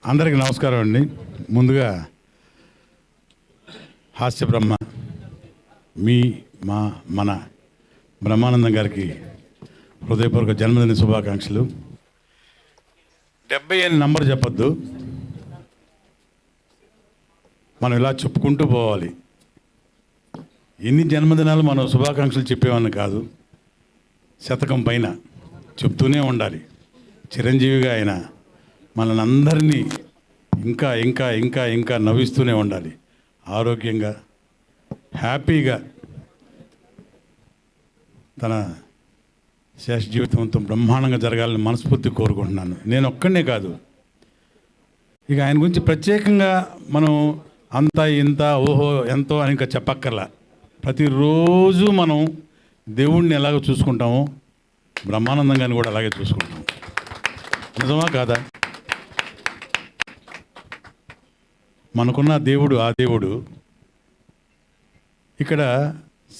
అందరికీ నమస్కారం అండి. ముందుగా హాస్య బ్రహ్మ మన బ్రహ్మానందం గారికి హృదయపూర్వక జన్మదిన శుభాకాంక్షలు. 70 అని నంబర్ చెప్పొద్దు, మనం ఇలా చెప్పుకుంటూ పోవాలి. ఎన్ని జన్మదినాలు మనం శుభాకాంక్షలు చెప్పేవాడిని కాదు, శతకం పైన చెప్తూనే ఉండాలి. చిరంజీవిగా ఆయన మనల్ని అందరినీ ఇంకా ఇంకా ఇంకా ఇంకా నవ్విస్తూనే ఉండాలి. ఆరోగ్యంగా హ్యాపీగా తన శేష జీవితంతో బ్రహ్మాండంగా జరగాలని మనస్ఫూర్తిగా కోరుకుంటున్నాను. నేను ఒక్కడనే కాదు, ఇక ఆయన గురించి ప్రత్యేకంగా మనం అంత ఇంత ఓహో ఎంతో అని ఇంకా చెప్పక్కర్లా. ప్రతిరోజు మనం దేవుణ్ణి ఎలాగో చూసుకుంటామో బ్రహ్మానందం గారిని కూడా అలాగే చూసుకుంటాం. నిజమా కాదా? మనకున్న దేవుడు ఆ దేవుడు. ఇక్కడ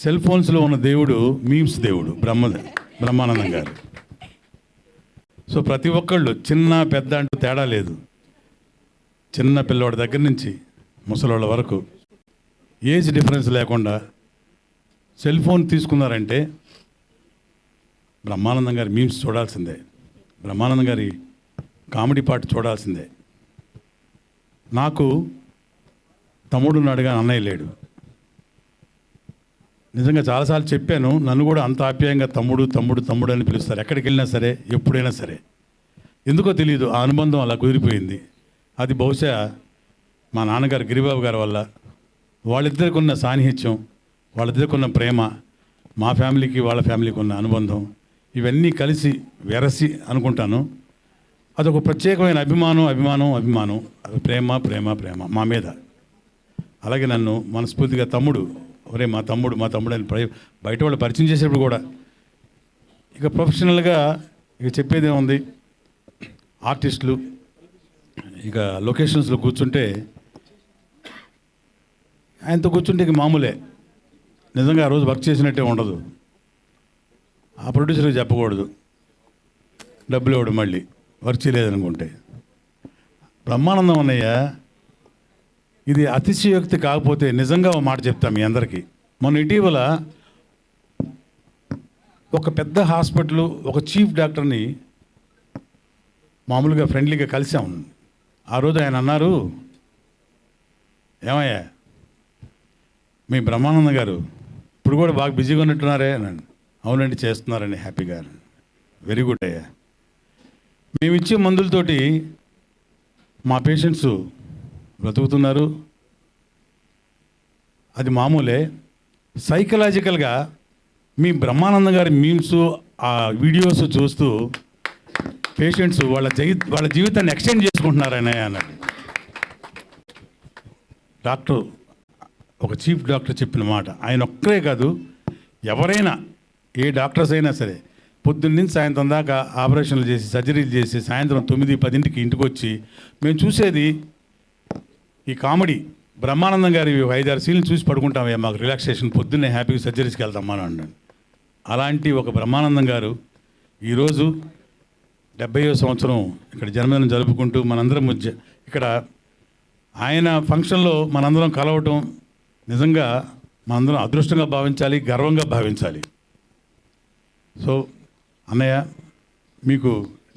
సెల్ ఫోన్స్లో ఉన్న దేవుడు మీమ్స్ దేవుడు బ్రహ్మానందం గారు. సో ప్రతి ఒక్కళ్ళు చిన్న పెద్ద అంటూ తేడా లేదు. చిన్న పిల్లవాడి దగ్గర నుంచి ముసలోళ్ళ వరకు ఏజ్ డిఫరెన్స్ లేకుండా సెల్ ఫోన్ తీసుకున్నారంటే బ్రహ్మానందం గారి మీమ్స్ చూడాల్సిందే, బ్రహ్మానందం గారి కామెడీ పాట చూడాల్సిందే. నాకు తమ్ముడు ఉన్నాడుగా, అన్నయ్య లేడు. నిజంగా చాలాసార్లు చెప్పాను, నన్ను కూడా అంత ఆప్యాయంగా తమ్ముడు తమ్ముడు తమ్ముడు అని పిలుస్తారు. ఎక్కడికి వెళ్ళినా సరే, ఎప్పుడైనా సరే. ఎందుకో తెలియదు, ఆ అనుబంధం అలా కుదిరిపోయింది. అది బహుశా మా నాన్నగారు గిరిబాబు గారి వల్ల. వాళ్ళిద్దరికి ఉన్న సాన్నిహిత్యం, వాళ్ళిద్దరికి ఉన్న ప్రేమ, మా ఫ్యామిలీకి వాళ్ళ ఫ్యామిలీకి ఉన్న అనుబంధం, ఇవన్నీ కలిసి వెరసి అనుకుంటాను. అదొక ప్రత్యేకమైన అభిమానం, ప్రేమ ప్రేమ ప్రేమ మా మీద. అలాగే నన్ను మనస్ఫూర్తిగా తమ్ముడు, ఒరే మా తమ్ముడు అని బయట వాళ్ళు పరిచయం చేసేప్పుడు కూడా. ఇక ప్రొఫెషనల్గా ఇక చెప్పేదే ఉంది. ఆర్టిస్టులు ఇక లొకేషన్స్లో కూర్చుంటే, ఆయనతో కూర్చుంటే ఇక మామూలే. నిజంగా ఆ రోజు వర్క్ చేసినట్టే ఉండదు. ఆ ప్రొడ్యూసర్కి చెప్పకూడదు, డబ్బులు ఇవ్వడు మళ్ళీ వర్క్ చేయలేదనుకుంటే. బ్రహ్మానందం అన్నయ్య, ఇది అతిశయోక్తి కాకపోతే నిజంగా ఒక మాట చెప్తాం మీ అందరికీ. మొన్న ఇటీవల ఒక పెద్ద హాస్పిటల్ ఒక చీఫ్ డాక్టర్ని మామూలుగా ఫ్రెండ్లీగా కలిసాం. ఆ రోజు ఆయన అన్నారు, ఏమయ్యా మీ బ్రహ్మానందం గారు ఇప్పుడు కూడా బాగా బిజీగా ఉన్నట్టున్నారే అన్నాను. అవునండి చేస్తున్నారని హ్యాపీగా. వెరీ గుడ్ అయ్యా. మేము ఇచ్చే మందులతోటి మా పేషెంట్స్ బ్రతుకుతున్నారు, అది మామూలే. సైకలాజికల్గా మీ బ్రహ్మానందం గారి మీమ్స్ ఆ వీడియోస్ చూస్తూ పేషెంట్స్ వాళ్ళ జీవితాన్ని ఎక్స్టెండ్ చేసుకుంటున్నారని అన్నాడు డాక్టర్. ఒక చీఫ్ డాక్టర్ చెప్పిన మాట. ఆయన ఒక్కరే కాదు, ఎవరైనా ఏ డాక్టర్స్ అయినా సరే పొద్దున్న నుంచి సాయంత్రం దాకా ఆపరేషన్లు చేసి సర్జరీలు చేసి సాయంత్రం 9-10 ఇంటికి వచ్చి మేము చూసేది ఈ కామెడీ. బ్రహ్మానందం గారి 5-6 సీన్లు చూసి పడుకుంటామే, మాకు రిలాక్సేషన్, పొద్దున్నే హ్యాపీగా సర్జరీస్కి వెళ్తామా అని అన్నాడు. అలాంటి ఒక బ్రహ్మానందం గారు ఈరోజు 70వ సంవత్సరం ఇక్కడ జన్మదినం జరుపుకుంటూ మనందరం ఇక్కడ ఆయన ఫంక్షన్లో మనందరం కలవటం నిజంగా మనందరం అదృష్టంగా భావించాలి, గర్వంగా భావించాలి. సో అన్నయ్య, మీకు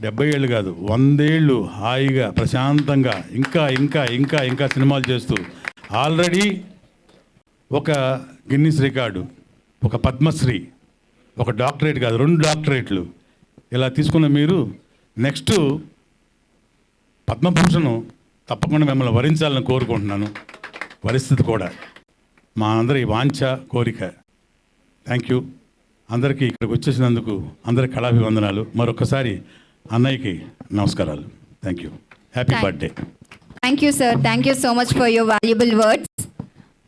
70 ఏళ్ళు కాదు 100 ఏళ్ళు హాయిగా ప్రశాంతంగా ఇంకా ఇంకా ఇంకా ఇంకా సినిమాలు చేస్తూ ఆల్రెడీ ఒక గిన్నిస్ రికార్డు, ఒక పద్మశ్రీ, ఒక డాక్టరేట్ కాదు 2 డాక్టరేట్లు ఇలా తీసుకున్న మీరు నెక్స్ట్ పద్మభూషణ్ తప్పకుండా మిమ్మల్ని వరించాలని కోరుకుంటున్నాను. పరిస్థితి కూడా మా అందరి వాంఛ కోరిక. థ్యాంక్ యూ అందరికీ. ఇక్కడికి వచ్చేసినందుకు అందరి కళాభివందనాలు. మరొకసారి అన్నయ్యకి నమస్కారాలు. Thank you. Happy birthday. Thank you, sir. Thank you so much for your valuable words.